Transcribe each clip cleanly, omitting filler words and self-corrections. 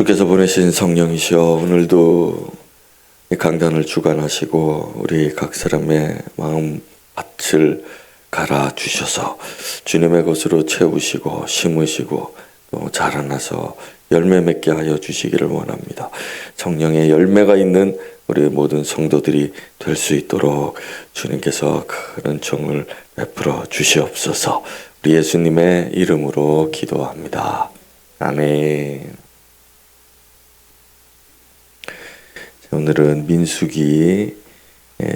주께서 보내신 성령이시여, 오늘도 이 강단을 주관하시고 우리 각 사람의 마음 밭을 갈아 주셔서 주님의 것으로 채우시고 심으시고 또 자라나서 열매 맺게 하여 주시기를 원합니다. 성령의 열매가 있는 우리 모든 성도들이 될 수 있도록 주님께서 큰 은총을 베풀어 주시옵소서. 우리 예수님의 이름으로 기도합니다. 아멘. 오늘은 민수기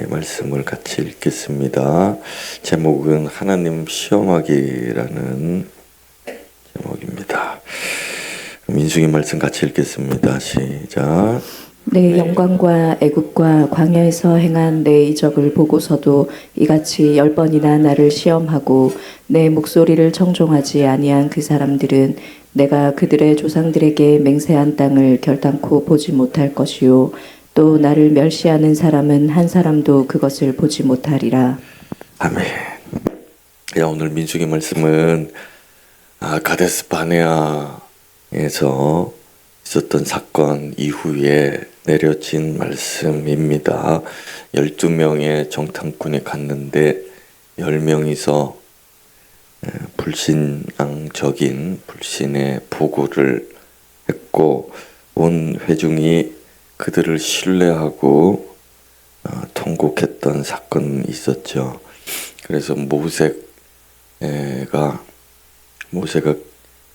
말씀을 같이 읽겠습니다. 제목은 하나님 시험하기라는 제목입니다. 민수기 말씀 같이 읽겠습니다. 시작. 내 영광과 애굽과 광야에서 행한 내 이적을 보고서도 이같이 10번이나 나를 시험하고 내 목소리를 청종하지 아니한 그 사람들은 내가 그들의 조상들에게 맹세한 땅을 결단코 보지 못할 것이요 또 나를 멸시하는 사람은 한 사람도 그것을 보지 못하리라. 아멘. 오늘 민수기 말씀은 가데스 바네아에서 있었던 사건 이후에 내려진 말씀입니다. 12명의 정탐꾼이 갔는데 10명이서 불신앙적인 불신의 보고를 했고 온 회중이 그들을 신뢰하고 통곡했던 사건이 있었죠. 그래서 모세가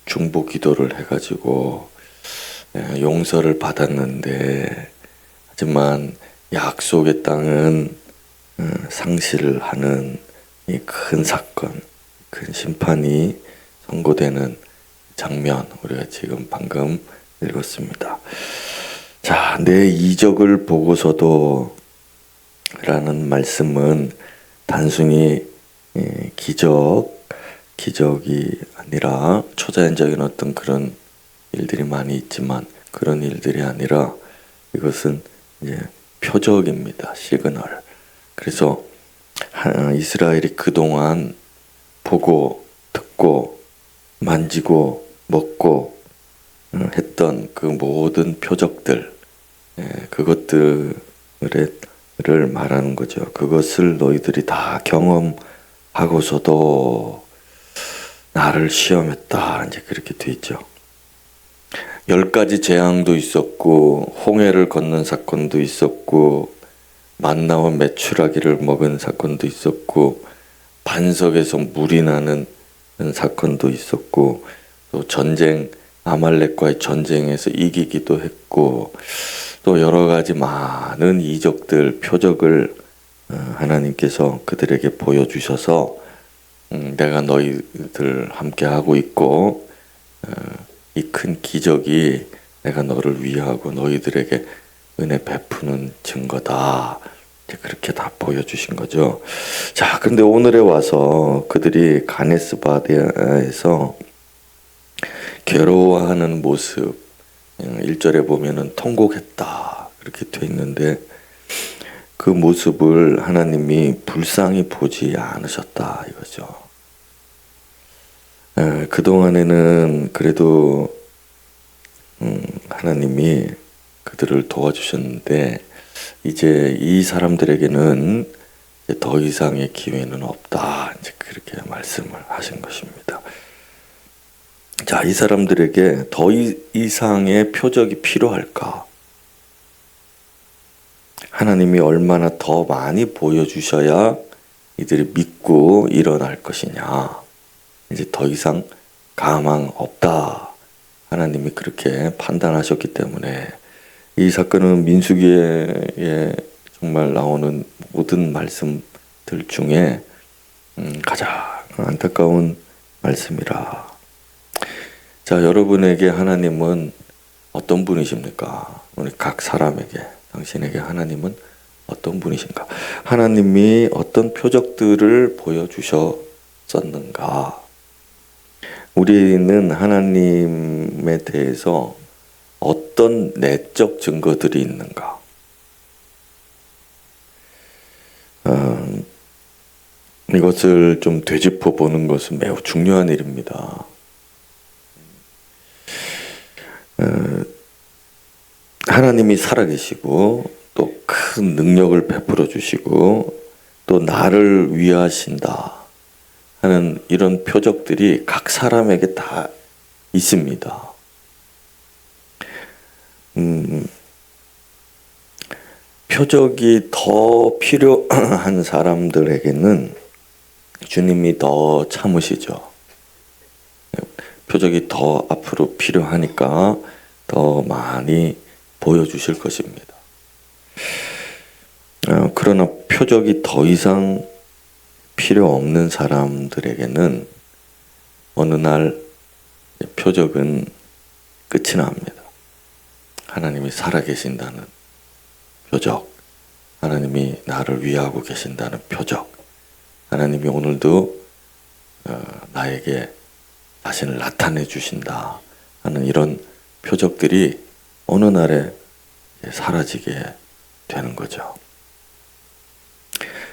중보 기도를 해가지고 용서를 받았는데, 하지만 약속의 땅은 상실을 하는 이 큰 사건, 큰 심판이 선고되는 장면, 우리가 지금 방금 읽었습니다. 자, 내 이적을 보고서도 라는 말씀은 단순히 기적이 아니라 초자연적인 어떤 그런 일들이 많이 있지만 그런 일들이 아니라 이것은 이제 표적입니다. 시그널. 그래서 이스라엘이 그동안 보고 듣고 만지고 먹고 했던 그 모든 표적들, 그것들을 말하는 거죠. 그것을 너희들이 다 경험하고서도 나를 시험했다, 이제 그렇게 돼 있죠. 10가지 재앙도 있었고 홍해를 건넌 사건도 있었고 만나와 메추라기를 먹은 사건도 있었고 반석에서 물이 나는 사건도 있었고 또 아말렉과의 전쟁에서 이기기도 했고 또 여러 가지 많은 이적들, 표적을 하나님께서 그들에게 보여주셔서 내가 너희들 함께 하고 있고 이 큰 기적이 내가 너를 위하고 너희들에게 은혜 베푸는 증거다. 그렇게 다 보여주신 거죠. 자, 근데 오늘에 와서 그들이 가데스 바네아에서 괴로워하는 모습, 1절에 보면은 통곡했다 그렇게 돼 있는데 그 모습을 하나님이 불쌍히 보지 않으셨다 이거죠. 그동안에는 그래도 하나님이 그들을 도와주셨는데 이제 이 사람들에게는 이제 더 이상의 기회는 없다, 이제 그렇게 말씀을 하신 것입니다. 자, 이 사람들에게 더 이상의 표적이 필요할까? 하나님이 얼마나 더 많이 보여주셔야 이들이 믿고 일어날 것이냐? 이제 더 이상 가망 없다. 하나님이 그렇게 판단하셨기 때문에 이 사건은 민수기에 정말 나오는 모든 말씀들 중에 가장 안타까운 말씀이라. 자, 여러분에게 하나님은 어떤 분이십니까? 우리 각 사람에게, 당신에게 하나님은 어떤 분이신가? 하나님이 어떤 표적들을 보여주셨었는가? 우리는 하나님에 대해서 어떤 내적 증거들이 있는가? 이것을 좀 되짚어 보는 것은 매우 중요한 일입니다. 하나님이 살아계시고 또 큰 능력을 베풀어 주시고 또 나를 위하신다 하는 이런 표적들이 각 사람에게 다 있습니다. 표적이 더 필요한 사람들에게는 주님이 더 참으시죠. 표적이 더 앞으로 필요하니까 더 많이 보여주실 것입니다. 그러나 표적이 더 이상 필요 없는 사람들에게는 어느 날 표적은 끝이 납니다. 하나님이 살아계신다는 표적, 하나님이 나를 위하고 계신다는 표적, 하나님이 오늘도 나에게 자신을 나타내 주신다 하는 이런 표적들이 어느 날에 사라지게 되는 거죠.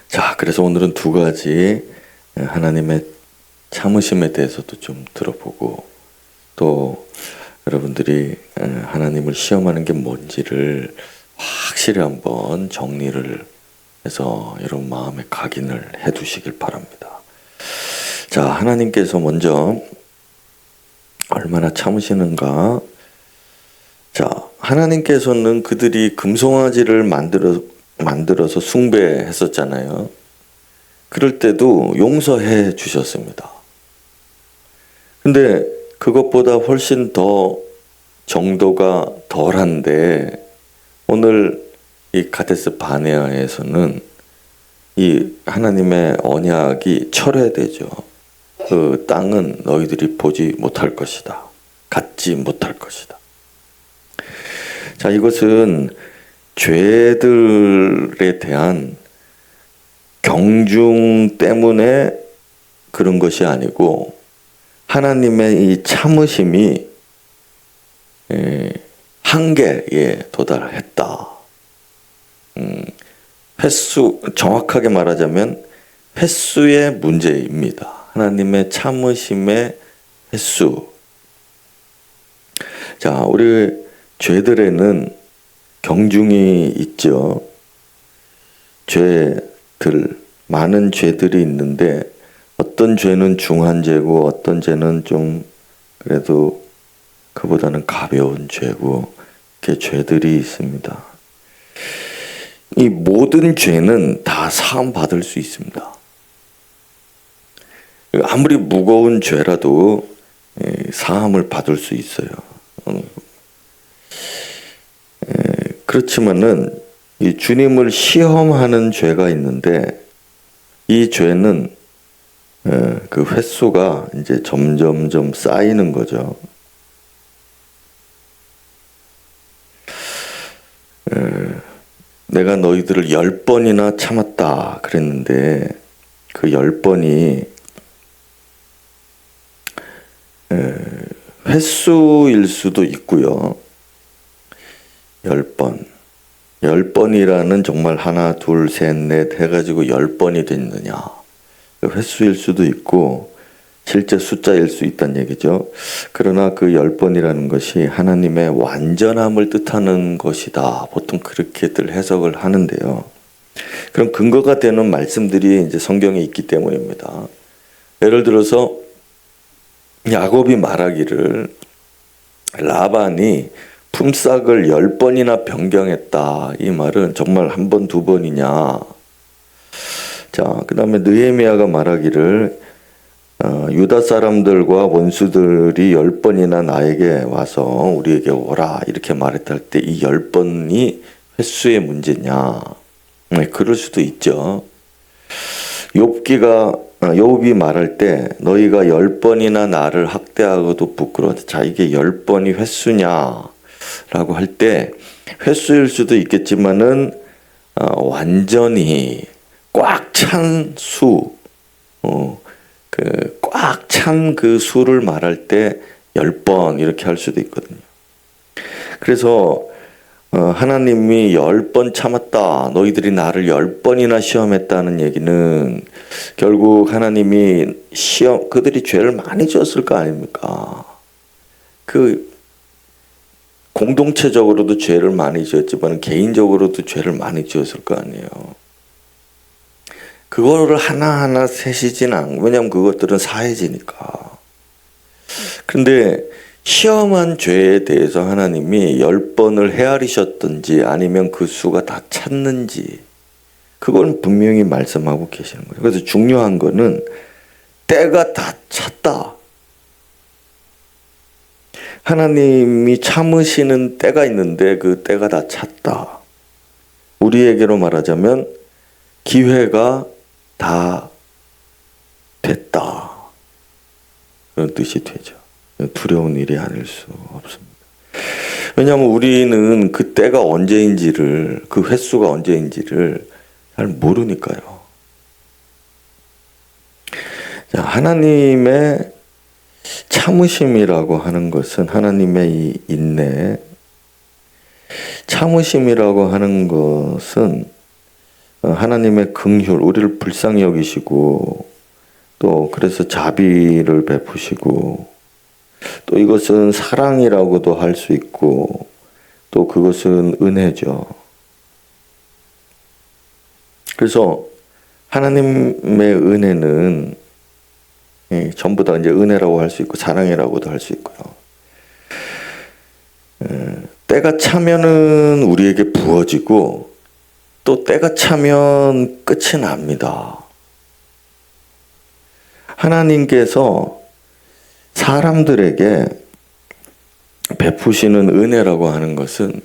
자, 그래서 오늘은 두 가지 하나님의 참으심에 대해서도 좀 들어보고 또 여러분들이 하나님을 시험하는 게 뭔지를 확실히 한번 정리를 해서 여러분 마음에 각인을 해 두시길 바랍니다. 자, 하나님께서 먼저 얼마나 참으시는가. 자, 하나님께서는 그들이 금송아지를 만들어서 숭배했었잖아요. 그럴 때도 용서해 주셨습니다. 근데 그것보다 훨씬 더 정도가 덜한데 오늘 이 가데스 바네아에서는 이 하나님의 언약이 철회되죠. 그 땅은 너희들이 보지 못할 것이다. 갖지 못할 것이다. 자, 이것은 죄들에 대한 경중 때문에 그런 것이 아니고 하나님의 이 참으심이 한계에 도달했다. 횟수, 정확하게 말하자면 횟수의 문제입니다. 하나님의 참으심의 횟수. 자, 우리 죄들에는 경중이 있죠. 죄들, 많은 죄들이 있는데 어떤 죄는 중한 죄고 어떤 죄는 좀 그래도 그보다는 가벼운 죄고 이렇게 죄들이 있습니다. 이 모든 죄는 다 사함 받을 수 있습니다. 아무리 무거운 죄라도 사함을 받을 수 있어요. 그렇지만은 이 주님을 시험하는 죄가 있는데 이 죄는 그 횟수가 이제 점점점 쌓이는 거죠. 내가 너희들을 10번이나 참았다 그랬는데 그 10번이 횟수일 수도 있고요. 10번. 10번이라는 정말 하나, 둘, 셋, 넷 해가지고 10번이 됐느냐. 횟수일 수도 있고 실제 숫자일 수 있다는 얘기죠. 그러나 그 10번이라는 것이 하나님의 완전함을 뜻하는 것이다. 보통 그렇게들 해석을 하는데요. 그럼 근거가 되는 말씀들이 이제 성경에 있기 때문입니다. 예를 들어서 야곱이 말하기를 라반이 품삯을 10번이나 변경했다. 이 말은 정말 한 번, 두 번이냐. 자, 그 다음에 느헤미야가 말하기를 유다 사람들과 원수들이 10번이나 나에게 와서 우리에게 오라 이렇게 말했다 할 때 이 10번이 횟수의 문제냐. 네, 그럴 수도 있죠. 욥이 말할 때 너희가 10번이나 나를 학대하고도 부끄러워. 자, 이게 10번이 횟수냐 라고 할 때 횟수일 수도 있겠지만은 완전히 꽉 찬 수, 꽉 찬 그 수를 말할 때 10번 이렇게 할 수도 있거든요. 그래서 하나님이 10번 참았다. 너희들이 나를 10번이나 시험했다는 얘기는 결국 하나님이 그들이 죄를 많이 지었을 거 아닙니까? 그 공동체적으로도 죄를 많이 지었지만 개인적으로도 죄를 많이 지었을 거 아니에요. 그거를 하나하나 세시진 않고, 왜냐하면 그것들은 사해지니까. 그런데 시험한 죄에 대해서 하나님이 10번을 헤아리셨든지 아니면 그 수가 다 찼는지 그건 분명히 말씀하고 계시는 거예요. 그래서 중요한 거는 때가 다 찼다. 하나님이 참으시는 때가 있는데 그 때가 다 찼다. 우리에게로 말하자면 기회가 다 됐다. 그런 뜻이 되죠. 두려운 일이 아닐 수 없습니다. 왜냐하면 우리는 그 때가 언제인지를, 그 횟수가 언제인지를 잘 모르니까요. 자, 하나님의 참으심이라고 하는 것은, 하나님의 이 인내, 참으심이라고 하는 것은 하나님의 긍휼, 우리를 불쌍히 여기시고 또 그래서 자비를 베푸시고, 또 이것은 사랑이라고도 할 수 있고 또 그것은 은혜죠. 그래서 하나님의 은혜는 전부 다 이제 은혜라고 할 수 있고 사랑이라고도 할 수 있고요. 때가 차면은 우리에게 부어지고 또 때가 차면 끝이 납니다. 하나님께서 사람들에게 베푸시는 은혜라고 하는 것은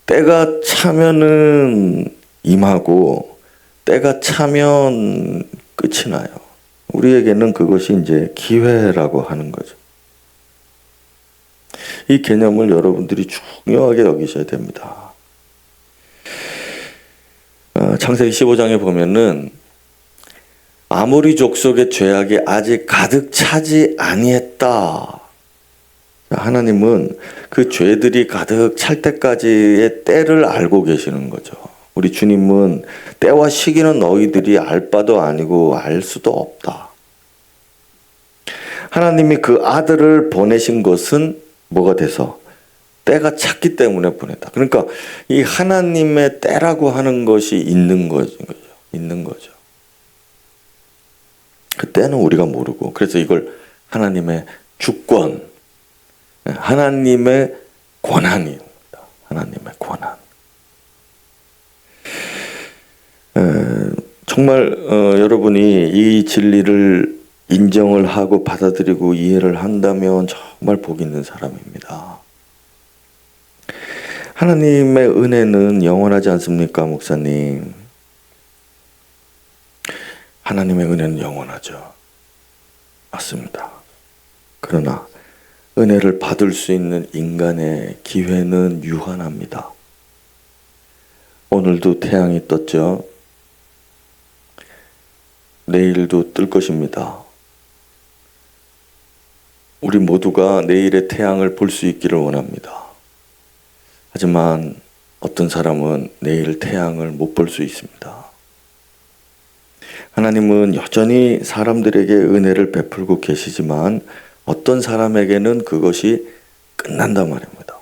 때가 차면은 임하고 때가 차면 끝이 나요. 우리에게는 그것이 이제 기회라고 하는 거죠. 이 개념을 여러분들이 중요하게 여기셔야 됩니다. 창세기 15장에 보면은 아모리 족속의 죄악이 아직 가득 차지 아니했다. 하나님은 그 죄들이 가득 찰 때까지의 때를 알고 계시는 거죠. 우리 주님은 때와 시기는 너희들이 알 바도 아니고 알 수도 없다. 하나님이 그 아들을 보내신 것은 뭐가 돼서? 때가 찼기 때문에 보냈다. 그러니까 이 하나님의 때라고 하는 것이 있는 거죠. 있는 거죠. 그 때는 우리가 모르고, 그래서 이걸 하나님의 주권, 하나님의 권한입니다. 하나님의 권한. 정말 여러분이 이 진리를 인정을 하고 받아들이고 이해를 한다면 정말 복 있는 사람입니다. 하나님의 은혜는 영원하지 않습니까, 목사님? 하나님의 은혜는 영원하죠. 맞습니다. 그러나 은혜를 받을 수 있는 인간의 기회는 유한합니다. 오늘도 태양이 떴죠. 내일도 뜰 것입니다. 우리 모두가 내일의 태양을 볼 수 있기를 원합니다. 하지만 어떤 사람은 내일 태양을 못 볼 수 있습니다. 하나님은 여전히 사람들에게 은혜를 베풀고 계시지만 어떤 사람에게는 그것이 끝난단 말입니다.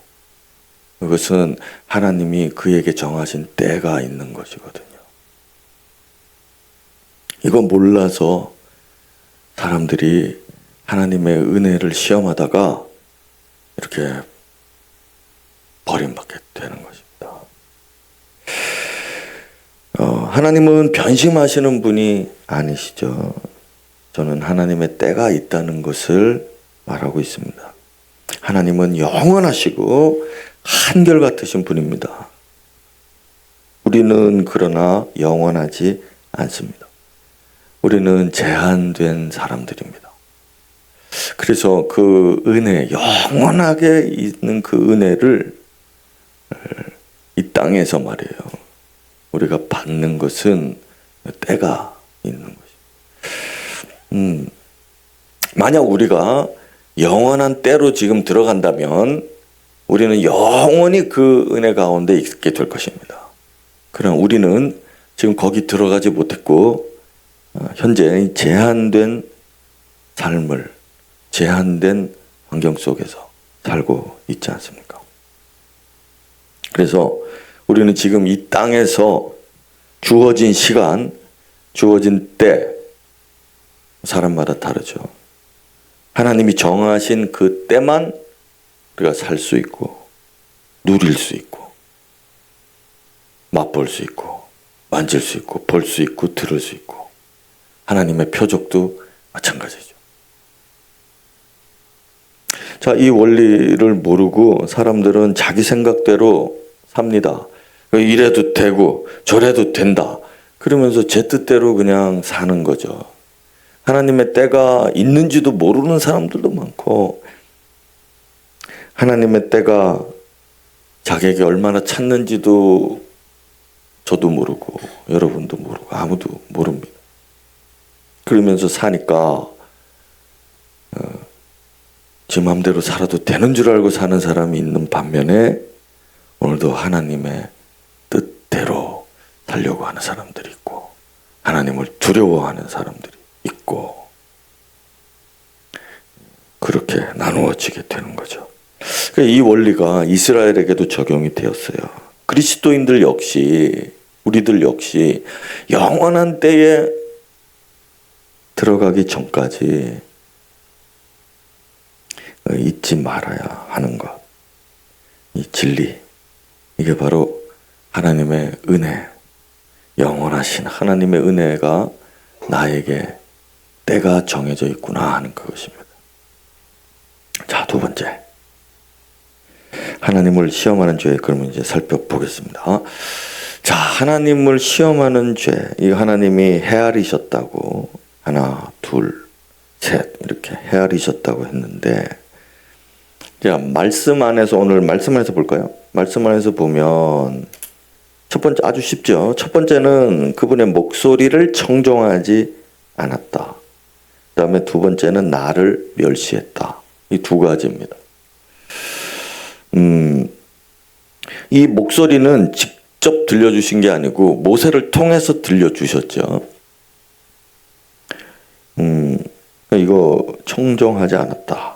그것은 하나님이 그에게 정하신 때가 있는 것이거든요. 이거 몰라서 사람들이 하나님의 은혜를 시험하다가 이렇게 버림받게 되는 것입니다. 하나님은 변심하시는 분이 아니시죠. 저는 하나님의 때가 있다는 것을 말하고 있습니다. 하나님은 영원하시고 한결같으신 분입니다. 우리는 그러나 영원하지 않습니다. 우리는 제한된 사람들입니다. 그래서 그 은혜, 영원하게 있는 그 은혜를 이 땅에서 말이에요, 우리가 받는 것은 때가 있는 것입니다. 만약 우리가 영원한 때로 지금 들어간다면 우리는 영원히 그 은혜 가운데 있게 될 것입니다. 그러나 우리는 지금 거기 들어가지 못했고 현재 제한된 삶을, 제한된 환경 속에서 살고 있지 않습니까? 그래서 우리는 지금 이 땅에서 주어진 시간, 주어진 때, 사람마다 다르죠. 하나님이 정하신 그 때만 우리가 살 수 있고, 누릴 수 있고, 맛볼 수 있고, 만질 수 있고, 볼 수 있고, 들을 수 있고, 하나님의 표적도 마찬가지죠. 자, 이 원리를 모르고 사람들은 자기 생각대로 삽니다. 이래도 되고 저래도 된다. 그러면서 제 뜻대로 그냥 사는 거죠. 하나님의 때가 있는지도 모르는 사람들도 많고, 하나님의 때가 자기에게 얼마나 찼는지도 저도 모르고 여러분도 모르고 아무도 모릅니다. 그러면서 사니까 지 맘대로 살아도 되는 줄 알고 사는 사람이 있는 반면에, 오늘도 하나님의 뜻대로 살려고 하는 사람들이 있고, 하나님을 두려워하는 사람들이 있고, 그렇게 나누어지게 되는 거죠. 이 원리가 이스라엘에게도 적용이 되었어요. 그리스도인들 역시, 우리들 역시 영원한 때에 들어가기 전까지 잊지 말아야 하는 것, 이 진리, 이게 바로 하나님의 은혜, 영원하신 하나님의 은혜가 나에게 때가 정해져 있구나 하는 그것입니다. 자, 두 번째, 하나님을 시험하는 죄, 그러면 이제 살펴보겠습니다. 자, 하나님을 시험하는 죄, 이 하나님이 헤아리셨다고, 하나, 둘, 셋 이렇게 헤아리셨다고 했는데, 자, 말씀 안에서, 오늘 말씀 안에서 볼까요? 말씀 안에서 보면 첫 번째, 아주 쉽죠. 첫 번째는 그분의 목소리를 청종하지 않았다. 그 다음에 두 번째는 나를 멸시했다. 이 두 가지입니다. 이 목소리는 직접 들려주신 게 아니고 모세를 통해서 들려주셨죠. 이거 청종하지 않았다.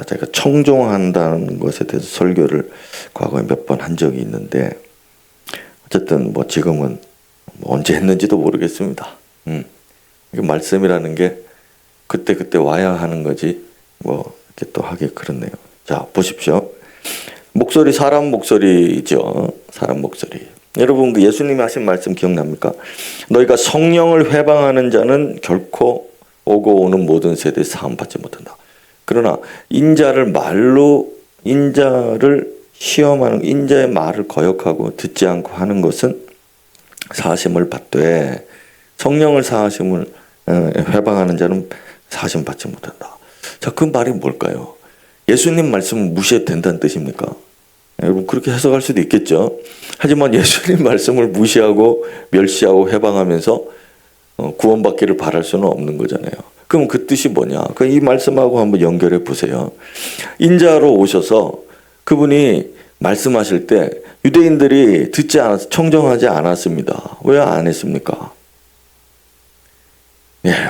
제가 청종한다는 것에 대해서 설교를 과거에 몇 번 한 적이 있는데, 어쨌든 뭐 지금은 언제 했는지도 모르겠습니다. 이게 말씀이라는 게 그때 와야 하는 거지 뭐 이렇게 또 하기 그렇네요. 자, 보십시오. 목소리, 사람 목소리죠. 사람 목소리. 여러분, 그 예수님이 하신 말씀 기억납니까? 너희가 성령을 회방하는 자는 결코 오고 오는 모든 세대에 사함 받지 못한다. 그러나 인자를 시험하는, 인자의 말을 거역하고 듣지 않고 하는 것은 사하심을 받되, 성령을 사하심을 회방하는 자는 사하심 받지 못한다. 자, 그 말이 뭘까요? 예수님 말씀을 무시해도 된다는 뜻입니까? 여러분, 그렇게 해석할 수도 있겠죠. 하지만 예수님 말씀을 무시하고 멸시하고 회방하면서 구원받기를 바랄 수는 없는 거잖아요. 그럼 그 뜻이 뭐냐? 이 말씀하고 한번 연결해 보세요. 인자로 오셔서 그분이 말씀하실 때 유대인들이 듣지 않아서 청정하지 않았습니다. 왜 안 했습니까?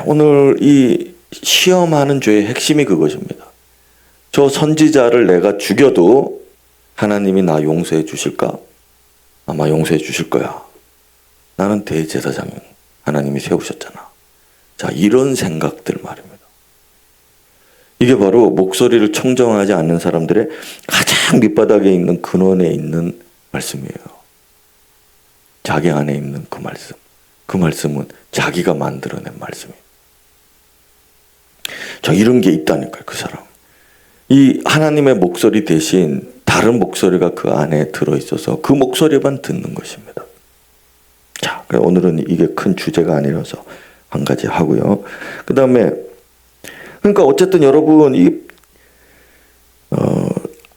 오늘 이 시험하는 죄의 핵심이 그것입니다. 저 선지자를 내가 죽여도 하나님이 나 용서해 주실까? 아마 용서해 주실 거야. 나는 대제사장 하나님이 세우셨잖아. 자, 이런 생각들 말입니다. 이게 바로 목소리를 청정하지 않는 사람들의 가장 밑바닥에 있는 근원에 있는 말씀이에요. 자기 안에 있는 그 말씀. 그 말씀은 자기가 만들어낸 말씀이에요. 자, 이런 게 있다니까요, 그 사람. 이 하나님의 목소리 대신 다른 목소리가 그 안에 들어있어서 그 목소리만 듣는 것입니다. 자, 오늘은 이게 큰 주제가 아니라서 한 가지 하고요. 그 다음에, 그러니까 어쨌든 여러분,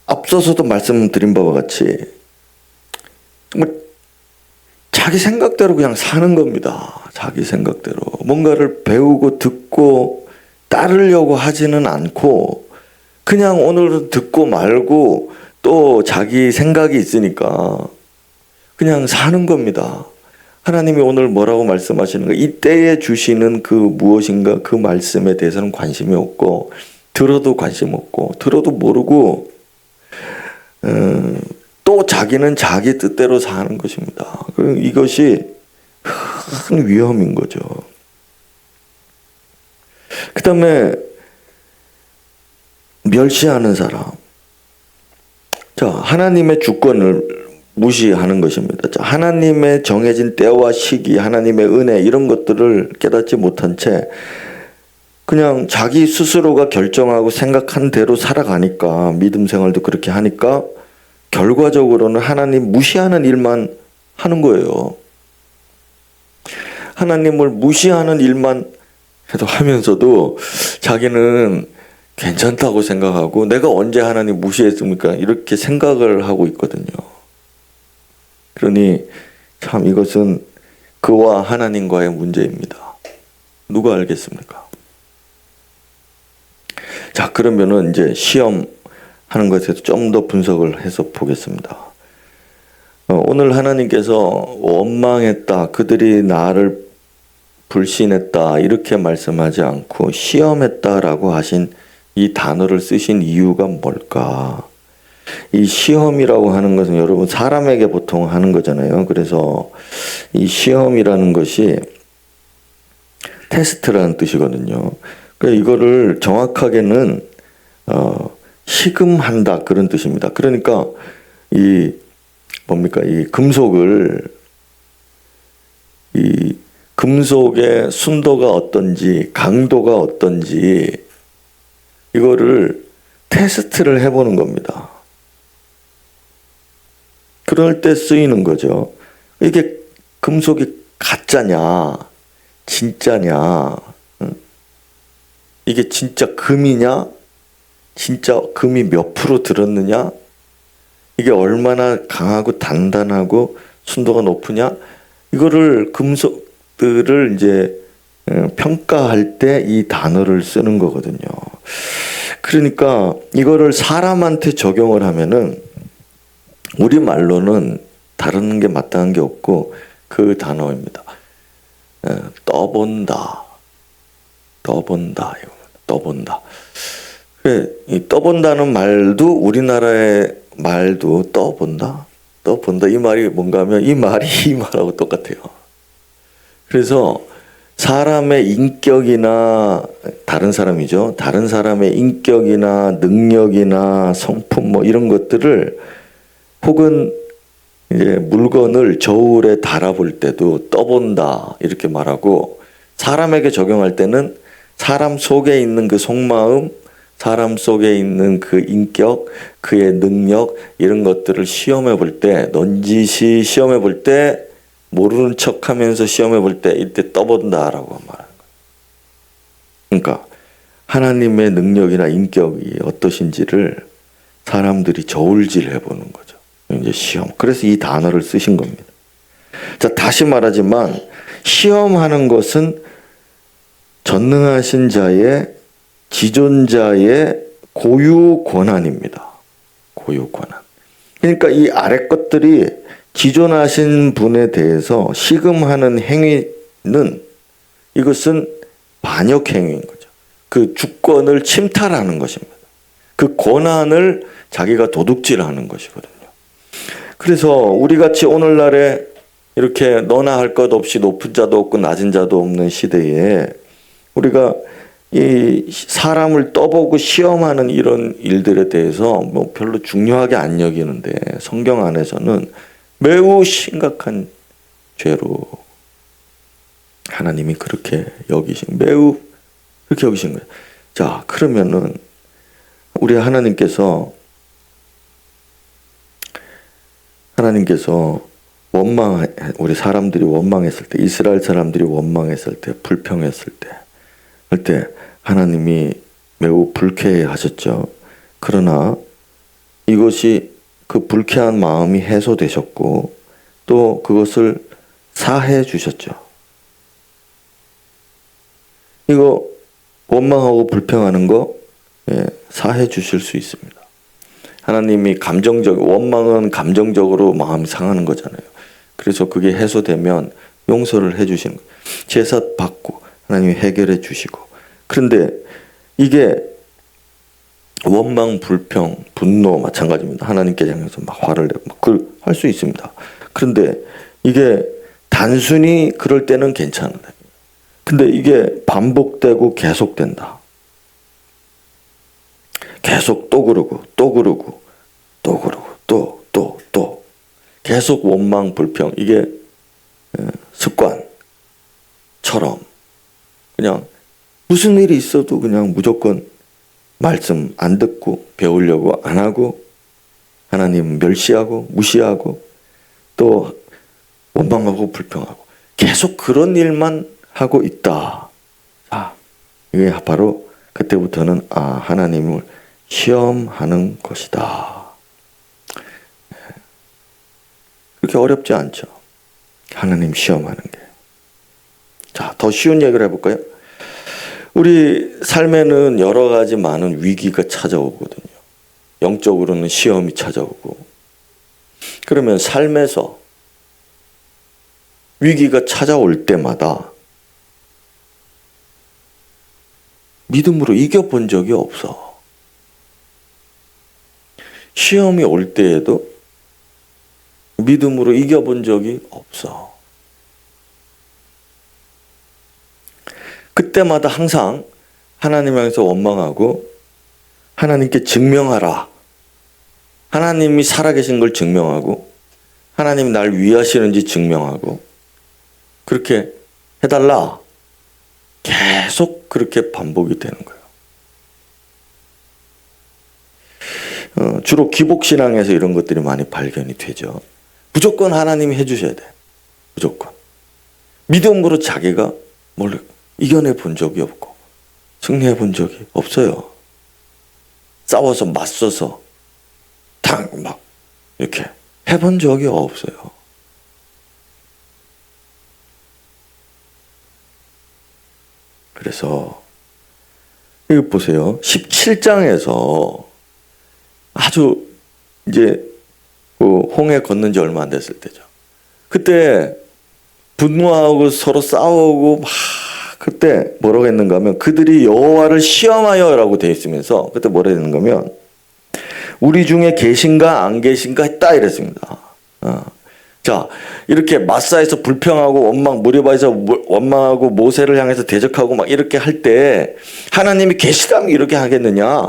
앞서서도 말씀드린 바와 같이 자기 생각대로 그냥 사는 겁니다. 자기 생각대로. 뭔가를 배우고 듣고 따르려고 하지는 않고, 그냥 오늘은 듣고 말고 또 자기 생각이 있으니까 그냥 사는 겁니다. 하나님이 오늘 뭐라고 말씀하시는가? 이 때에 주시는 그 무엇인가, 그 말씀에 대해서는 관심이 없고, 들어도 관심 없고, 들어도 모르고, 또 자기 자기는 자기 뜻대로 사는 것입니다. 이것이 큰 위험인 거죠. 그 다음에 멸시하는 사람. 자, 하나님의 주권을 무시하는 것입니다. 자, 하나님의 정해진 때와 시기, 하나님의 은혜 이런 것들을 깨닫지 못한 채 그냥 자기 스스로가 결정하고 생각한 대로 살아가니까, 믿음 생활도 그렇게 하니까 결과적으로는 하나님 무시하는 일만 하는 거예요. 하나님을 무시하는 일만 해도 하면서도 자기는 괜찮다고 생각하고, 내가 언제 하나님 무시했습니까? 이렇게 생각을 하고 있거든요. 그러니 참 이것은 그와 하나님과의 문제입니다. 누가 알겠습니까? 자, 그러면은 이제 시험하는 것에서 좀 더 분석을 해서 보겠습니다. 오늘 하나님께서 원망했다, 그들이 나를 불신했다 이렇게 말씀하지 않고 시험했다라고 하신 이 단어를 쓰신 이유가 뭘까? 이 시험이라고 하는 것은 여러분 사람에게 보통 하는 거잖아요. 그래서 이 시험이라는 것이 테스트라는 뜻이거든요. 그러니까 이거를 정확하게는 시금한다 그런 뜻입니다. 그러니까 이 뭡니까? 이 금속의 순도가 어떤지, 강도가 어떤지 이거를 테스트를 해보는 겁니다. 그럴 때 쓰이는 거죠. 이게 금속이 가짜냐, 진짜냐, 이게 진짜 금이냐, 진짜 금이 몇 프로 들었느냐, 이게 얼마나 강하고 단단하고 순도가 높으냐, 이거를 금속들을 이제 평가할 때 이 단어를 쓰는 거거든요. 그러니까 이거를 사람한테 적용을 하면은 우리 말로는 다른 게 마땅한 게 없고 그 단어입니다. 떠본다. 이 떠본다는 말도 우리나라의 말도 떠본다 이 말이 뭔가 하면 이 말이 이 말하고 똑같아요. 그래서 사람의 인격이나 다른 사람이죠. 다른 사람의 인격이나 능력이나 성품 뭐 이런 것들을 혹은 이제 물건을 저울에 달아볼 때도 떠본다 이렇게 말하고, 사람에게 적용할 때는 사람 속에 있는 그 속마음, 사람 속에 있는 그 인격, 그의 능력 이런 것들을 시험해 볼 때, 넌지시 시험해 볼 때, 모르는 척하면서 시험해 볼 때 이때 떠본다라고 말하는 거예요. 그러니까 하나님의 능력이나 인격이 어떠신지를 사람들이 저울질 해보는 거죠. 이제 시험. 그래서 이 단어를 쓰신 겁니다. 자, 다시 말하지만 시험하는 것은 전능하신 자의, 지존자의 고유 권한입니다. 고유 권한. 그러니까 이 아래 것들이 지존하신 분에 대해서 시금하는 행위는 이것은 반역 행위인 거죠. 그 주권을 침탈하는 것입니다. 그 권한을 자기가 도둑질하는 것이거든요. 그래서 우리같이 오늘날에 이렇게 너나 할 것 없이 높은 자도 없고 낮은 자도 없는 시대에 우리가 이 사람을 떠보고 시험하는 이런 일들에 대해서 뭐 별로 중요하게 안 여기는데, 성경 안에서는 매우 심각한 죄로 하나님이 그렇게 매우 그렇게 여기신 거예요. 자, 그러면은 우리 하나님께서 우리 사람들이 원망했을 때, 이스라엘 사람들이 원망했을 때, 불평했을 때, 그때 하나님이 매우 불쾌하셨죠. 그러나 이것이 그 불쾌한 마음이 해소되셨고 또 그것을 사해 주셨죠. 이거 원망하고 불평하는 거 사해 주실 수 있습니다. 하나님이 원망은 감정적으로 마음이 상하는 거잖아요. 그래서 그게 해소되면 용서를 해 주시는 거예요. 제사 받고 하나님이 해결해 주시고. 그런데 이게 원망, 불평, 분노 마찬가지입니다. 하나님께 향해서 막 화를 내고 할 수 있습니다. 그런데 이게 단순히 그럴 때는 괜찮은데, 근데 이게 반복되고 계속된다. 계속 또 그러고 또 그러고 또 그러고 또 계속 원망 불평, 이게 습관처럼 그냥 무슨 일이 있어도 그냥 무조건 말씀 안 듣고 배우려고 안 하고 하나님 멸시하고 무시하고 또 원망하고 불평하고 계속 그런 일만 하고 있다. 자, 이게 바로 그때부터는 하나님을 시험하는 것이다. 그렇게 어렵지 않죠. 하나님 시험하는 게. 자, 더 쉬운 얘기를 해볼까요? 우리 삶에는 여러 가지 많은 위기가 찾아오거든요. 영적으로는 시험이 찾아오고. 그러면 삶에서 위기가 찾아올 때마다 믿음으로 이겨본 적이 없어. 시험이 올 때에도 믿음으로 이겨본 적이 없어. 그때마다 항상 하나님 향해서 원망하고 하나님께 증명하라. 하나님이 살아계신 걸 증명하고 하나님이 날 위하시는지 증명하고 그렇게 해달라. 계속 그렇게 반복이 되는 거예요. 주로 기복신앙에서 이런 것들이 많이 발견이 되죠. 무조건 하나님이 해주셔야 돼. 무조건. 믿음으로 자기가 뭘 이겨내 본 적이 없고 승리해 본 적이 없어요. 싸워서 맞서서 막 이렇게 해본 적이 없어요. 그래서 여기 보세요. 17장에서 아주 이제 홍해 건넌 지 얼마 안 됐을 때죠. 그때 분노하고 서로 싸우고 막 그때 뭐라고 했는가 하면 그들이 여호와를 시험하여라고 되어 있으면서 그때 뭐라 했는가 하면 우리 중에 계신가 안 계신가 했다 이랬습니다. 자, 이렇게 마사에서 불평하고 원망 무리바에서 원망하고 모세를 향해서 대적하고 막 이렇게 할 때 하나님이 계시다면 이렇게 하겠느냐?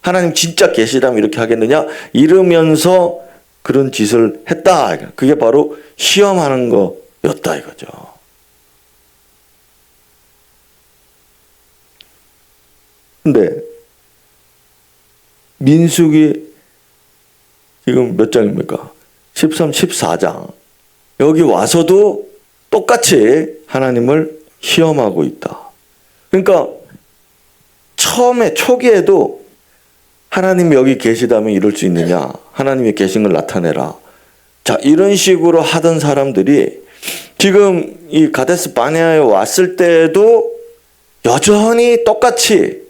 하나님 진짜 계시다면 이렇게 하겠느냐? 이러면서 그런 짓을 했다. 그게 바로 시험하는 거였다 이거죠. 근데 민수기 지금 몇 장입니까? 13, 14장. 여기 와서도 똑같이 하나님을 시험하고 있다. 그러니까 처음에 초기에도 하나님 여기 계시다면 이럴 수 있느냐? 하나님이 계신 걸 나타내라. 자, 이런 식으로 하던 사람들이 지금 이 가데스 바네아에 왔을 때도 여전히 똑같이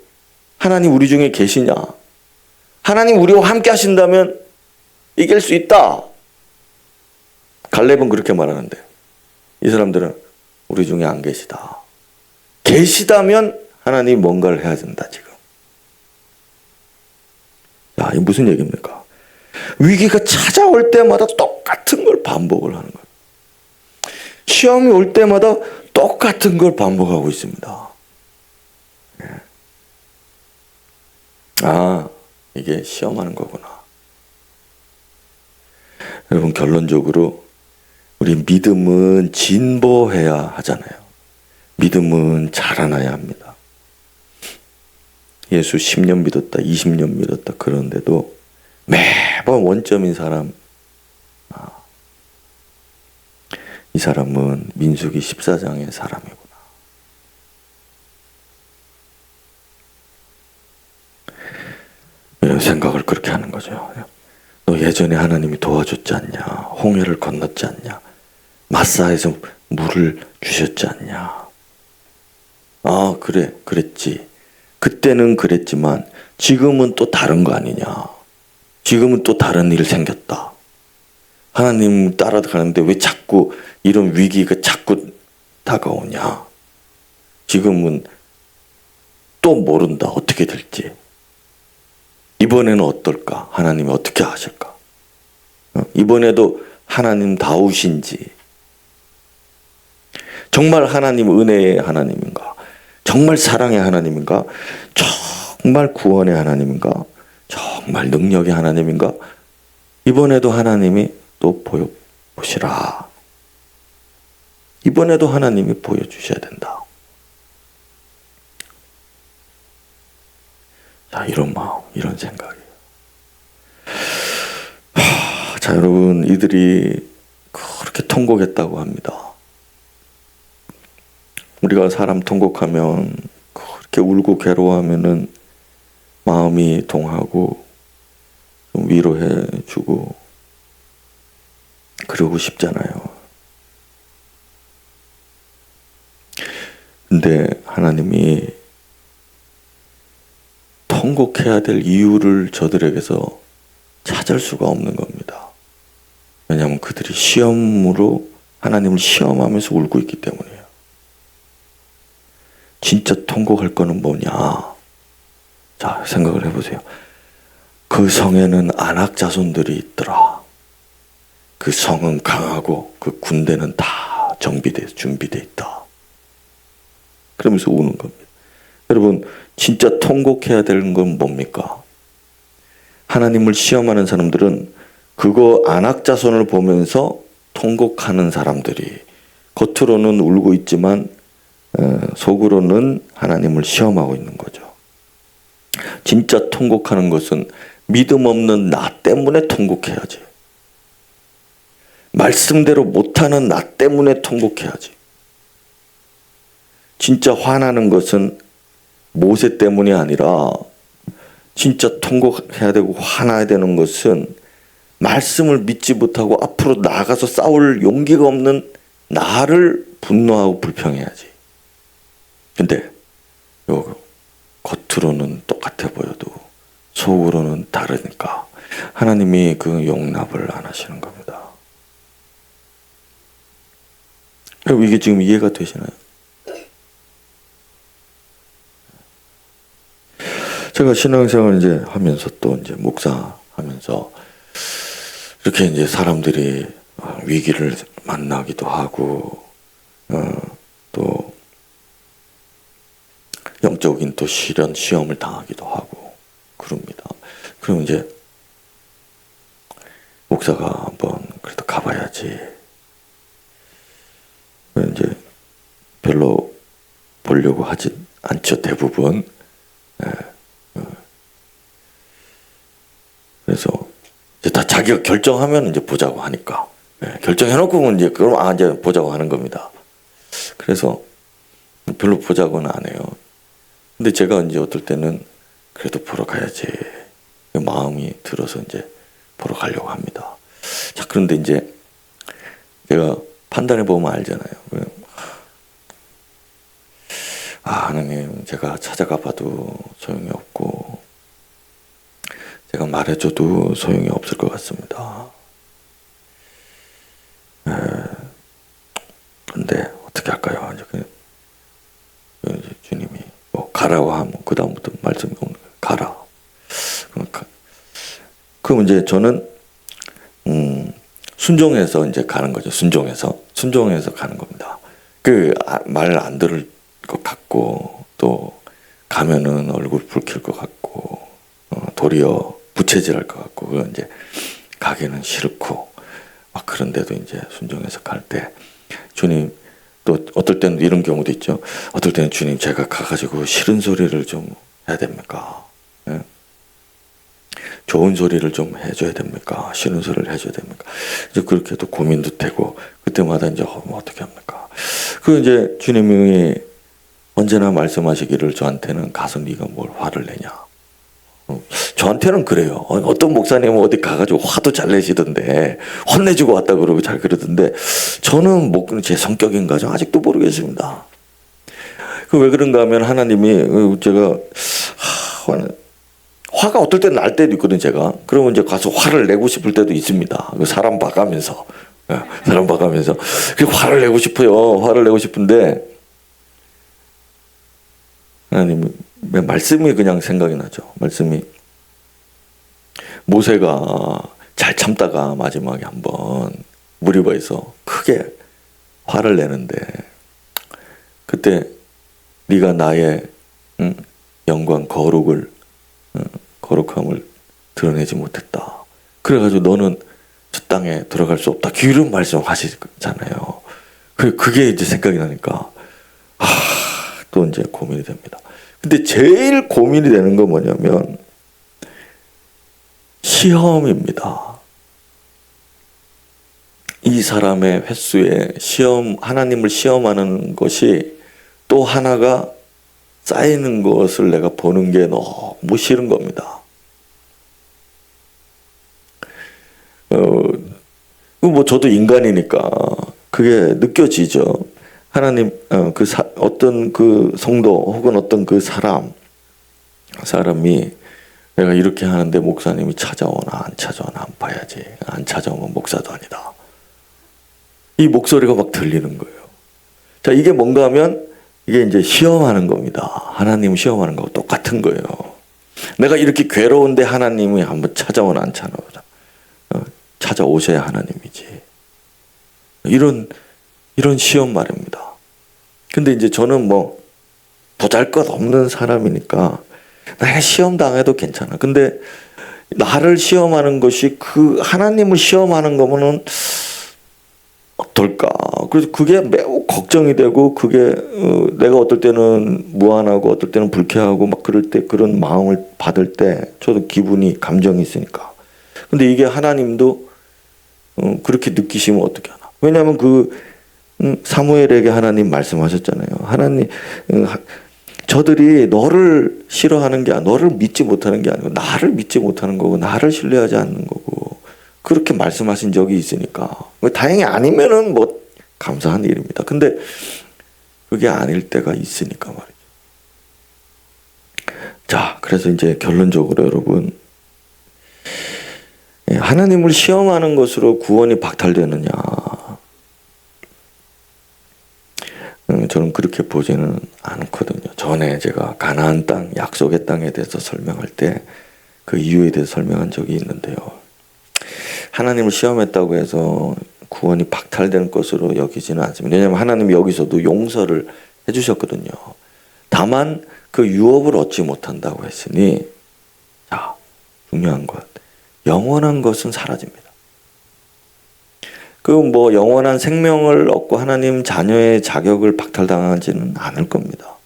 하나님 우리 중에 계시냐? 하나님 우리와 함께 하신다면 이길 수 있다. 갈렙은 그렇게 말하는데 이 사람들은 우리 중에 안 계시다. 계시다면 하나님이 뭔가를 해야 된다 지금. 야, 이게 무슨 얘기입니까? 위기가 찾아올 때마다 똑같은 걸 반복을 하는 거예요. 시험이 올 때마다 똑같은 걸 반복하고 있습니다. 이게 시험하는 거구나. 여러분, 결론적으로 우리 믿음은 진보해야 하잖아요. 믿음은 자라나야 합니다. 예수 10년 믿었다, 20년 믿었다. 그런데도 매번 원점인 사람, 이 사람은 민수기 14장의 사람이구나. 이런 생각을 그렇게 하는 거죠. 너 예전에 하나님이 도와줬지 않냐? 홍해를 건넜지 않냐? 마사에서 물을 주셨지 않냐? 그래, 그랬지. 그때는 그랬지만 지금은 또 다른 거 아니냐? 지금은 또 다른 일이 생겼다. 하나님 따라가는데 왜 자꾸 이런 위기가 자꾸 다가오냐? 지금은 또 모른다. 어떻게 될지. 이번에는 어떨까? 하나님이 어떻게 하실까? 이번에도 하나님다우신지, 정말 하나님 은혜의 하나님인가, 정말 사랑의 하나님인가, 정말 구원의 하나님인가, 정말 능력의 하나님인가, 이번에도 하나님이 또 보여보시라. 이번에도 하나님이 보여주셔야 된다. 자, 이런 마음, 이런 생각이에요. 자, 여러분, 이들이 그렇게 통곡했다고 합니다. 우리가 사람 통곡하면, 그렇게 울고 괴로워하면은 마음이 동하고 좀 위로해 주고 그러고 싶잖아요. 근데 하나님이 통곡해야 될 이유를 저들에게서 찾을 수가 없는 겁니다. 왜냐하면 그들이 시험으로 하나님을 시험하면서 울고 있기 때문이에요. 진짜 통곡할 거는 뭐냐? 자, 생각을 해보세요. 그 성에는 안악 자손들이 있더라. 그 성은 강하고 그 군대는 다 준비되어 있다. 그러면서 우는 겁니다. 여러분, 진짜 통곡해야 되는 건 뭡니까? 하나님을 시험하는 사람들은 그거 안악 자손을 보면서 통곡하는 사람들이, 겉으로는 울고 있지만 속으로는 하나님을 시험하고 있는 거죠. 진짜 통곡하는 것은 믿음 없는 나 때문에 통곡해야지. 말씀대로 못하는 나 때문에 통곡해야지. 진짜 화나는 것은 모세 때문이 아니라, 진짜 통곡해야 되고 화나야 되는 것은 말씀을 믿지 못하고 앞으로 나아가서 싸울 용기가 없는 나를 분노하고 불평해야지. 근데 겉으로는 똑같아 보여도 속으로는 다르니까 하나님이 그 용납을 안 하시는 겁니다. 여러분, 이게 지금 이해가 되시나요? 제가 신앙생활 이제 하면서 또 이제 목사하면서 이렇게 이제 사람들이 위기를 만나기도 하고, 또 영적인 또 시험을 당하기도 하고 그럽니다. 그럼 이제 목사가 한번 그래도 가봐야지. 이제 별로 보려고 하지 않죠, 대부분. 그래서 이제 다 자기가 결정하면 이제 보자고 하니까, 결정해놓고 이제 그럼 이제 보자고 하는 겁니다. 그래서 별로 보자고는 안 해요. 근데 제가 이제 어떨 때는 그래도 보러 가야지 마음이 들어서 이제 보러 가려고 합니다. 자, 그런데 이제 제가 판단해 보면 알잖아요. 하나님, 제가 찾아가 봐도 소용이 없고 제가 말해줘도 소용이 없을 것 같습니다. 근데 어떻게 할까요? 이제 주님이 가라고 하면 그 다음부터 말씀이 오는 거예요. 가라. 그럼 이제 저는 순종해서 이제 가는 거죠. 순종해서 가는 겁니다. 그 말 안 들을 것 같고, 또 가면은 얼굴 붉힐 것 같고, 도리어 부채질할 것 같고, 그건 이제 가기는 싫고 막 그런데도 이제 순종해서 갈 때 주님, 또 어떨 때는 이런 경우도 있죠. 어떨 때는 주님, 제가 가가지고 싫은 소리를 좀 해야 됩니까? 예? 좋은 소리를 좀 해줘야 됩니까? 싫은 소리를 해줘야 됩니까? 이제 그렇게도 고민도 되고, 그때마다 이제 어떻게 합니까? 그 이제 주님이 언제나 말씀하시기를, 저한테는 가서 네가 뭘 화를 내냐? 저한테는 그래요. 어떤 목사님은 어디 가가지고 화도 잘 내시던데, 혼내주고 왔다 그러고 잘 그러던데, 저는 제 성격인가 좀 아직도 모르겠습니다. 그 왜 그런가 하면, 하나님이 제가 화가 어떨 때는 날 때도 있거든, 제가. 그러면 이제 가서 화를 내고 싶을 때도 있습니다. 사람 봐가면서. 그 화를 내고 싶어요. 화를 내고 싶은데, 하나님, 말씀이 그냥 생각이 나죠. 말씀이, 모세가 잘 참다가 마지막에 한번 무리바에서 크게 화를 내는데, 그때 네가 나의 영광 거룩함을 드러내지 못했다. 그래가지고 너는 저 땅에 들어갈 수 없다. 이런 말씀하시잖아요. 그게 이제 생각이 나니까 또 이제 고민이 됩니다. 근데 제일 고민이 되는 건 뭐냐면 시험입니다. 이 사람의 횟수에 하나님을 시험하는 것이 또 하나가 쌓이는 것을 내가 보는 게 너무 싫은 겁니다. 뭐 저도 인간이니까 그게 느껴지죠. 하나님, 어떤 그 성도 혹은 어떤 그 사람이 내가 이렇게 하는데 목사님이 찾아오나 안 찾아오나 안 봐야지. 안 찾아오면 목사도 아니다. 이 목소리가 막 들리는 거예요. 자, 이게 뭔가 하면 이게 이제 시험하는 겁니다. 하나님 시험하는 거하고 똑같은 거예요. 내가 이렇게 괴로운데 하나님이 한번 찾아오나 안 찾아오나. 찾아오셔야 하나님이지. 이런 시험 말입니다. 근데 이제 저는 뭐 보잘것없는 사람이니까 내가 시험 당해도 괜찮아. 근데 나를 시험하는 것이 그 하나님을 시험하는 거면은 어떨까? 그래서 그게 매우 걱정이 되고, 그게 내가 어떨 때는 무안하고 어떨 때는 불쾌하고 막 그럴 때, 그런 마음을 받을 때 저도 감정이 있으니까. 근데 이게 하나님도 그렇게 느끼시면 어떻게 하나? 왜냐하면 사무엘에게 하나님 말씀하셨잖아요. 하나님, 저들이 너를 싫어하는 게 너를 믿지 못하는 게 아니고 나를 믿지 못하는 거고 나를 신뢰하지 않는 거고, 그렇게 말씀하신 적이 있으니까. 다행히 아니면은 뭐 감사한 일입니다. 근데 그게 아닐 때가 있으니까 말이죠. 자, 그래서 이제 결론적으로 여러분, 하나님을 시험하는 것으로 구원이 박탈되느냐? 저는 그렇게 보지는 않거든요. 전에 제가 가나안 땅, 약속의 땅에 대해서 설명할 때 그 이유에 대해서 설명한 적이 있는데요. 하나님을 시험했다고 해서 구원이 박탈된 것으로 여기지는 않습니다. 왜냐하면 하나님이 여기서도 용서를 해주셨거든요. 다만 그 유업을 얻지 못한다고 했으니, 자, 중요한 것, 영원한 것은 사라집니다. 뭐 영원한 생명을 얻고 하나님 자녀의 자격을 박탈당하지는 않을 겁니다.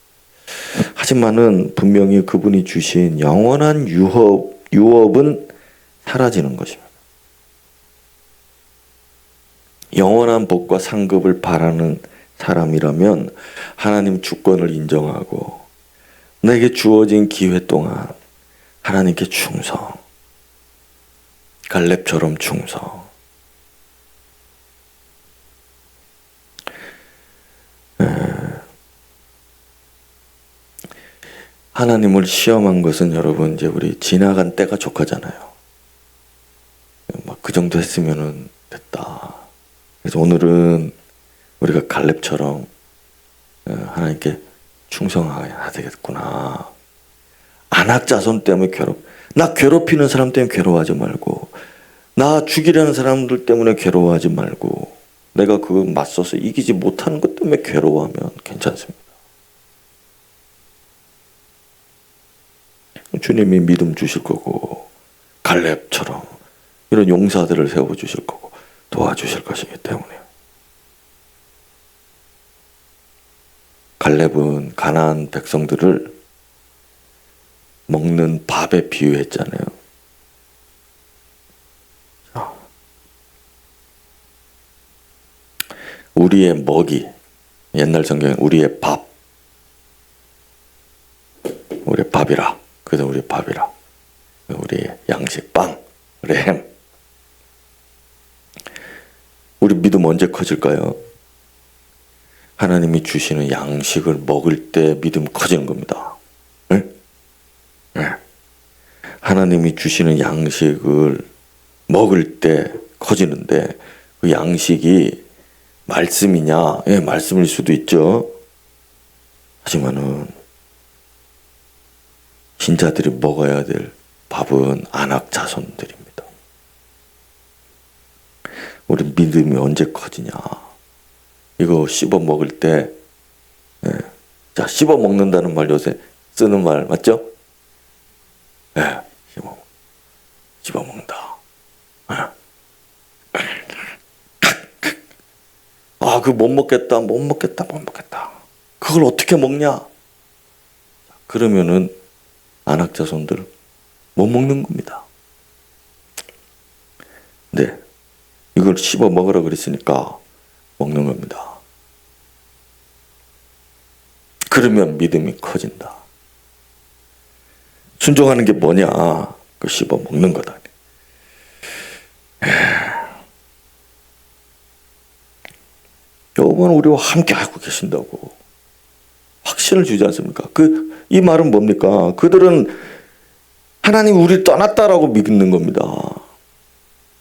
하지만은 분명히 그분이 주신 영원한 유업은 사라지는 것입니다. 영원한 복과 상급을 바라는 사람이라면 하나님 주권을 인정하고 내게 주어진 기회 동안 하나님께 충성, 갈렙처럼 충성. 하나님을 시험한 것은 여러분, 이제 우리 지나간 때가 족하잖아요. 막 그 정도 했으면은 됐다. 그래서 오늘은 우리가 갈렙처럼 하나님께 충성해야 되겠구나. 안악 자손 때문에 나 괴롭히는 사람 때문에 괴로워하지 말고, 나 죽이려는 사람들 때문에 괴로워하지 말고, 내가 그 맞서서 이기지 못하는 것 때문에 괴로워하면 괜찮습니다. 주님이 믿음 주실 거고, 갈렙처럼 이런 용사들을 세워주실 거고 도와주실 것이기 때문에. 갈렙은 가나안 백성들을 먹는 밥에 비유했잖아요. 우리의 먹이, 옛날 성경에 우리의 밥, 우리의 밥이라. 그래서 우리의 밥이라. 우리의 양식, 빵, 우리의 햄. 우리 믿음 언제 커질까요? 하나님이 주시는 양식을 먹을 때 믿음 커지는 겁니다. 네? 네. 하나님이 주시는 양식을 먹을 때 커지는데, 그 양식이 말씀이냐? 예, 말씀일 수도 있죠. 하지만은 신자들이 먹어야 될 밥은 안악 자손들입니다. 믿음이 언제 커지냐. 이거 씹어 먹을 때, 예. 자, 씹어 먹는다는 말 요새 쓰는 말 맞죠? 예, 씹어 먹는다. 예. 아, 그 못 먹겠다. 그걸 어떻게 먹냐? 그러면은 안학자손들 못 먹는 겁니다. 네, 이걸 씹어 먹으라 그랬으니까 먹는 겁니다. 그러면 믿음이 커진다. 순종하는 게 뭐냐? 그 씹어 먹는 거다. 여러분 우리와 함께 하고 계신다고 확신을 주지 않습니까? 이 말은 뭡니까? 그들은 하나님 우리를 떠났다라고 믿는 겁니다.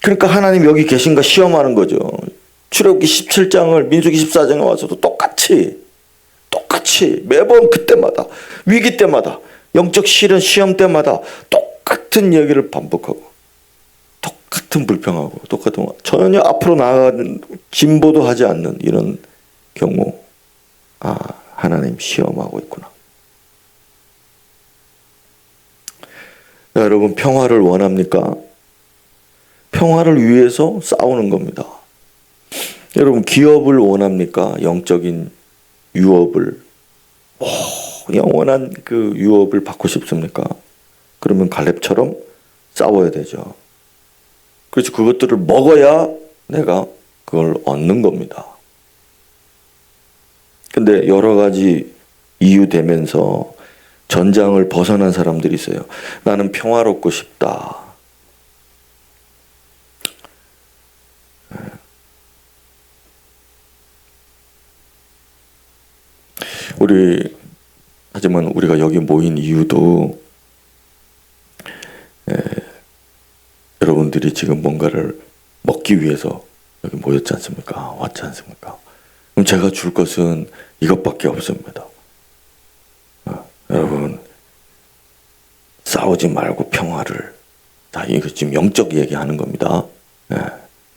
그러니까 하나님 여기 계신가 시험하는 거죠. 출애굽기 17장을 민수기 14장에 와서도 똑같이 매번 그때마다 위기 때마다 영적 시련 때마다 똑같은 얘기를 반복하고 똑같은 불평하고 똑같은 전혀 앞으로 나아가는 진보도 하지 않는 이런 경우, 아, 하나님 시험하고 있구나. 여러분 평화를 원합니까? 평화를 위해서 싸우는 겁니다. 여러분 기업을 원합니까? 영적인 유업을, 영원한 그 유업을 받고 싶습니까? 그러면 갈렙처럼 싸워야 되죠. 그래서 그것들을 먹어야 내가 그걸 얻는 겁니다. 근데 여러 가지 이유 되면서 전장을 벗어난 사람들이 있어요. 나는 평화롭고 싶다. 하지만 우리가 여기 모인 이유도 여러분들이 지금 뭔가를 먹기 위해서 여기 모였지 않습니까? 왔지 않습니까? 그럼 제가 줄 것은 이것밖에 없습니다. 여러분 싸우지 말고 평화를, 자, 이거 지금 영적 얘기하는 겁니다.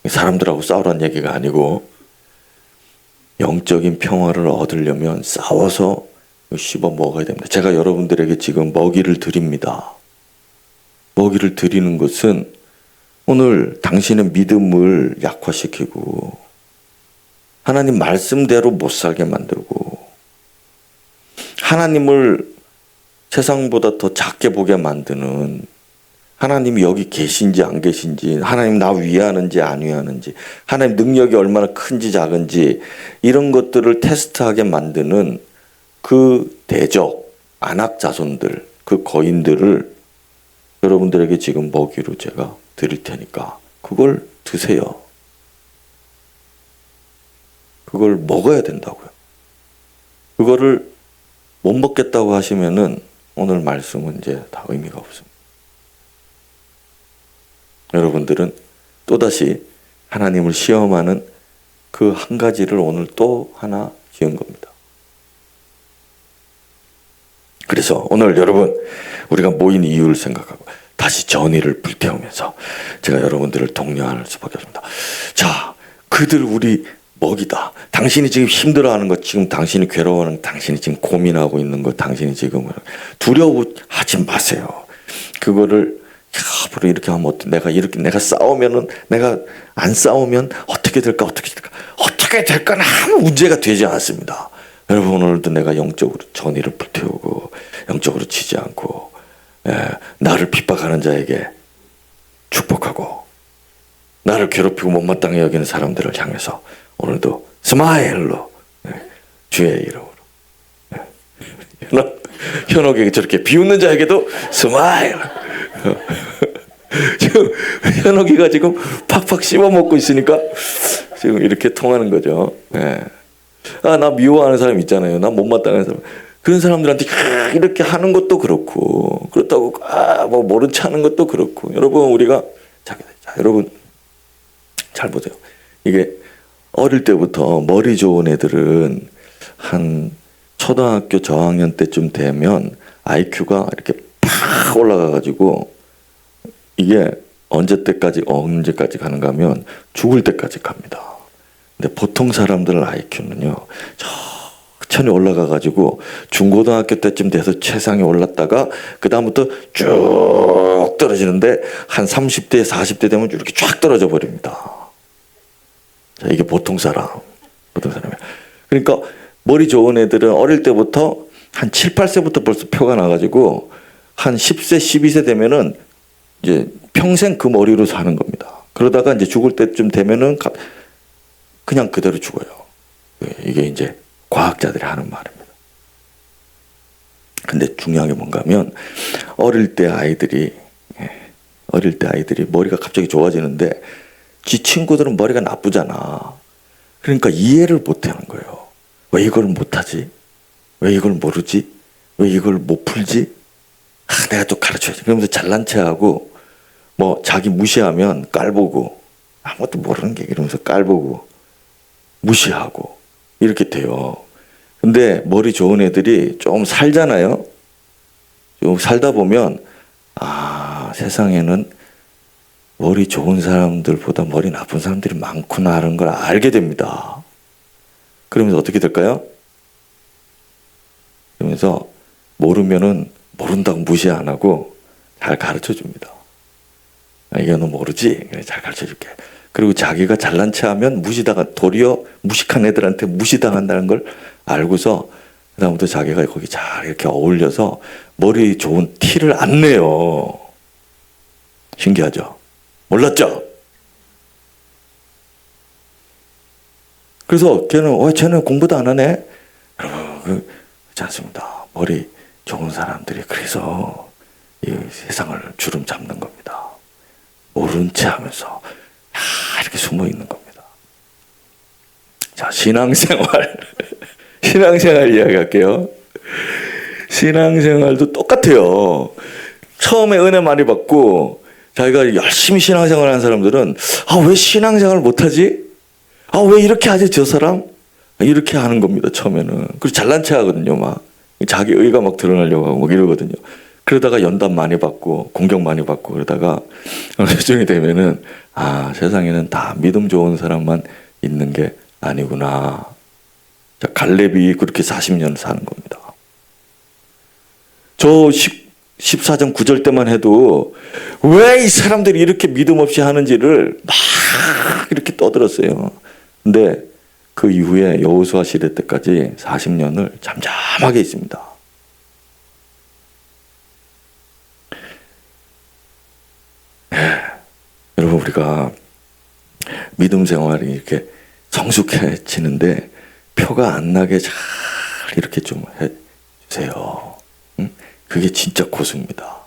사람들하고 싸우라는 얘기가 아니고 영적인 평화를 얻으려면 싸워서 씹어 먹어야 됩니다. 제가 여러분들에게 지금 먹이를 드립니다. 먹이를 드리는 것은 오늘 당신의 믿음을 약화시키고 하나님 말씀대로 못 살게 만들고 하나님을 세상보다 더 작게 보게 만드는, 하나님이 여기 계신지 안 계신지, 하나님 나 위하는지 안 위하는지, 하나님 능력이 얼마나 큰지 작은지 이런 것들을 테스트하게 만드는 그 대적, 안악 자손들, 그 거인들을 여러분들에게 지금 먹이로 제가 드릴 테니까 그걸 드세요. 그걸 먹어야 된다고요. 그거를 못 먹겠다고 하시면은 오늘 말씀은 이제 다 의미가 없습니다. 여러분들은 또다시 하나님을 시험하는 그 한 가지를 오늘 또 하나 지은 겁니다. 그래서 오늘 여러분 우리가 모인 이유를 생각하고 다시 전의를 불태우면서 제가 여러분들을 독려할 수밖에 없습니다. 자, 그들 우리 먹이다. 당신이 지금 힘들어하는 것, 지금 당신이 괴로워하는, 당신이 지금 고민하고 있는 것, 당신이 지금 두려워하지 마세요. 그거를 앞으로 이렇게 하면 내가 싸우면은, 내가 안 싸우면 어떻게 될까? 어떻게 될까는 아무 문제가 되지 않습니다. 여러분 오늘도 내가 영적으로 전의를 불태우고 영적으로 치지 않고 나를 핍박하는 자에게 축복하고 나를 괴롭히고 못마땅히 여기는 사람들을 향해서 오늘도 스마일로 주의 이름으로 현옥에게 저렇게 비웃는 자에게도 스마일. 지금 현옥이가 지금 팍팍 씹어 먹고 있으니까 지금 이렇게 통하는 거죠. 나 미워하는 사람 있잖아요. 나 못마땅한 사람. 그런 사람들한테 이렇게 하는 것도 그렇고, 그렇다고 뭐 모른 체 하는 것도 그렇고. 여러분 우리가 자, 여러분 잘 보세요. 이게 어릴 때부터 머리 좋은 애들은 한 초등학교 저학년 때쯤 되면 IQ가 이렇게 팍 올라가가지고 이게 언제까지 가는가 하면 죽을 때까지 갑니다. 근데 보통 사람들 IQ는요, 천천히 올라가가지고 중고등학교 때쯤 돼서 최상에 올랐다가 그 다음부터 쭉 떨어지는데 한 30대 40대 되면 이렇게 쫙 떨어져 버립니다. 자, 이게 보통 사람이에요. 그러니까 머리 좋은 애들은 어릴 때부터 한 7, 8세부터 벌써 표가 나가지고 한 10세 12세 되면은 이제 평생 그 머리로 사는 겁니다. 그러다가 이제 죽을 때쯤 되면은 그냥 그대로 죽어요. 이게 이제 과학자들이 하는 말입니다. 근데 중요한 게 뭔가 하면 어릴 때 아이들이 머리가 갑자기 좋아지는데 지 친구들은 머리가 나쁘잖아. 그러니까 이해를 못 하는 거예요. 왜 이걸 못하지? 왜 이걸 모르지? 왜 이걸 못 풀지? 내가 또 가르쳐야지. 그러면서 잘난 체하고 뭐 자기 무시하면 깔보고 아무것도 모르는 게 이러면서 깔보고 무시하고 이렇게 돼요. 근데 머리 좋은 애들이 좀 살잖아요. 좀 살다 보면 세상에는 머리 좋은 사람들보다 머리 나쁜 사람들이 많구나 하는 걸 알게 됩니다. 그러면서 어떻게 될까요? 그러면서 모르면은 모른다고 무시 안 하고 잘 가르쳐 줍니다. 이게 너 모르지? 그래, 잘 가르쳐 줄게. 그리고 자기가 잘난 체하면 도리어 무식한 애들한테 무시당한다는 걸 알고서 그다음부터 자기가 거기 잘 이렇게 어울려서 머리 좋은 티를 안 내요. 신기하죠? 몰랐죠? 그래서 쟤는 공부도 안 하네? 그렇지 않습니다. 머리 좋은 사람들이 그래서 이 세상을 주름 잡는 겁니다. 모른 체 하면서 이렇게 숨어 있는 겁니다. 자, 신앙생활 이야기할게요. 신앙생활도 똑같아요. 처음에 은혜 많이 받고 자기가 열심히 신앙생활 하는 사람들은 왜 신앙생활 못하지? 왜 이렇게 하지 저 사람? 이렇게 하는 겁니다. 처음에는. 그리고 잘난 체 하거든요. 막 자기 의가 막 드러나려고 하고 막 이러거든요. 그러다가 연단 많이 받고 공격 많이 받고 그러다가 나중에 되면은 세상에는 다 믿음 좋은 사람만 있는 게 아니구나. 자, 갈렙이 그렇게 40년 사는 겁니다. 저 14장 9절 때만 해도 왜 이 사람들이 이렇게 믿음 없이 하는지를 막 이렇게 떠들었어요. 근데 그 이후에 여호수아 시대 때까지 40년을 잠잠하게 있습니다. 여러분, 우리가 믿음 생활이 이렇게 성숙해지는데 표가 안 나게 잘 이렇게 좀 해주세요. 그게 진짜 고수입니다.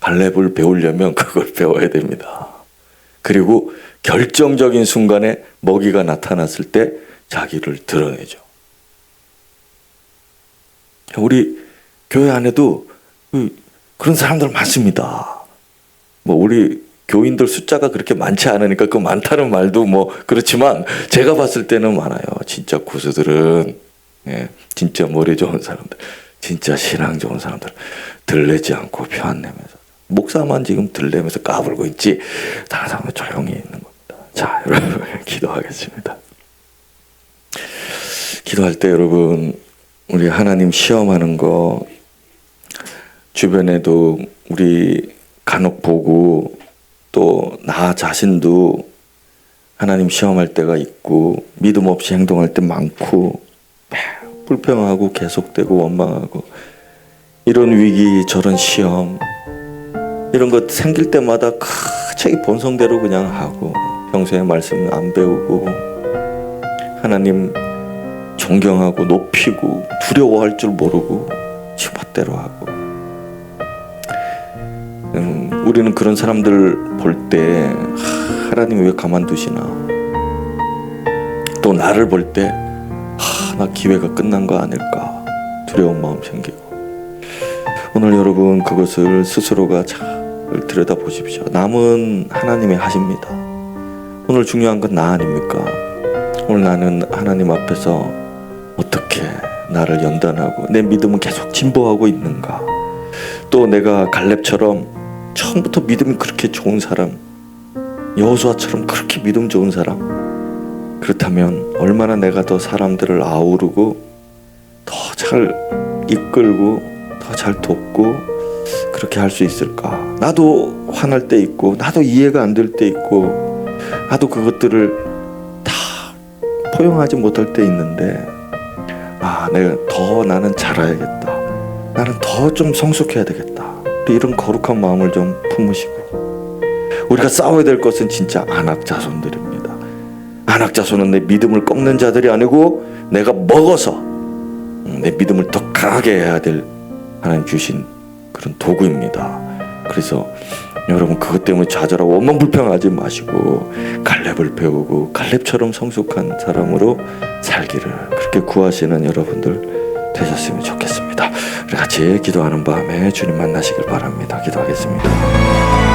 갈렙을 배우려면 그걸 배워야 됩니다. 그리고 결정적인 순간에 먹이가 나타났을 때 자기를 드러내죠. 우리 교회 안에도 그런 사람들 많습니다. 우리 교인들 숫자가 그렇게 많지 않으니까 그 많다는 말도 그렇지만 제가 봤을 때는 많아요. 진짜 고수들은 진짜 머리 좋은 사람들, 진짜 신앙 좋은 사람들 들레지 않고 표 안 내면서 목사만 지금 들레면서 까불고 있지 다른 사람은 조용히 있는 겁니다. 자, 여러분 기도하겠습니다. 기도할 때 여러분 우리 하나님 시험하는 거 주변에도 우리 간혹 보고 또 나 자신도 하나님 시험할 때가 있고 믿음 없이 행동할 때 많고 불평하고 계속되고 원망하고 이런 위기 저런 시험 이런 것 생길 때마다 자기 본성대로 그냥 하고 평소에 말씀 안 배우고 하나님 존경하고 높이고 두려워할 줄 모르고 지 멋대로 하고 우리는 그런 사람들 볼 때 하나님 왜 가만두시나 또 나를 볼 때 나 기회가 끝난 거 아닐까 두려운 마음 생기고 오늘 여러분 그것을 스스로가 잘 들여다보십시오. 남은 하나님이 하십니다. 오늘 중요한 건 나 아닙니까? 오늘 나는 하나님 앞에서 어떻게 나를 연단하고 내 믿음은 계속 진보하고 있는가 또 내가 갈렙처럼 처음부터 믿음이 그렇게 좋은 사람 여호수아처럼 그렇게 믿음 좋은 사람, 그렇다면 얼마나 내가 더 사람들을 아우르고 더 잘 이끌고 더 잘 돕고 그렇게 할 수 있을까? 나도 화날 때 있고, 나도 이해가 안 될 때 있고, 나도 그것들을 다 포용하지 못할 때 있는데, 내가 더 나는 잘해야겠다, 나는 더 좀 성숙해야 되겠다, 이런 거룩한 마음을 좀 품으시고, 우리가 싸워야 될 것은 진짜 안악자손들입니다. 안악자손은 내 믿음을 꺾는 자들이 아니고 내가 먹어서 내 믿음을 더 강하게 해야 될 하나님 주신 그런 도구입니다. 그래서 여러분 그것 때문에 좌절하고 원망 불평하지 마시고 갈렙을 배우고 갈렙처럼 성숙한 사람으로 살기를 그렇게 구하시는 여러분들 되셨으면 좋겠습니다. 우리 같이 기도하는 밤에 주님 만나시길 바랍니다. 기도하겠습니다.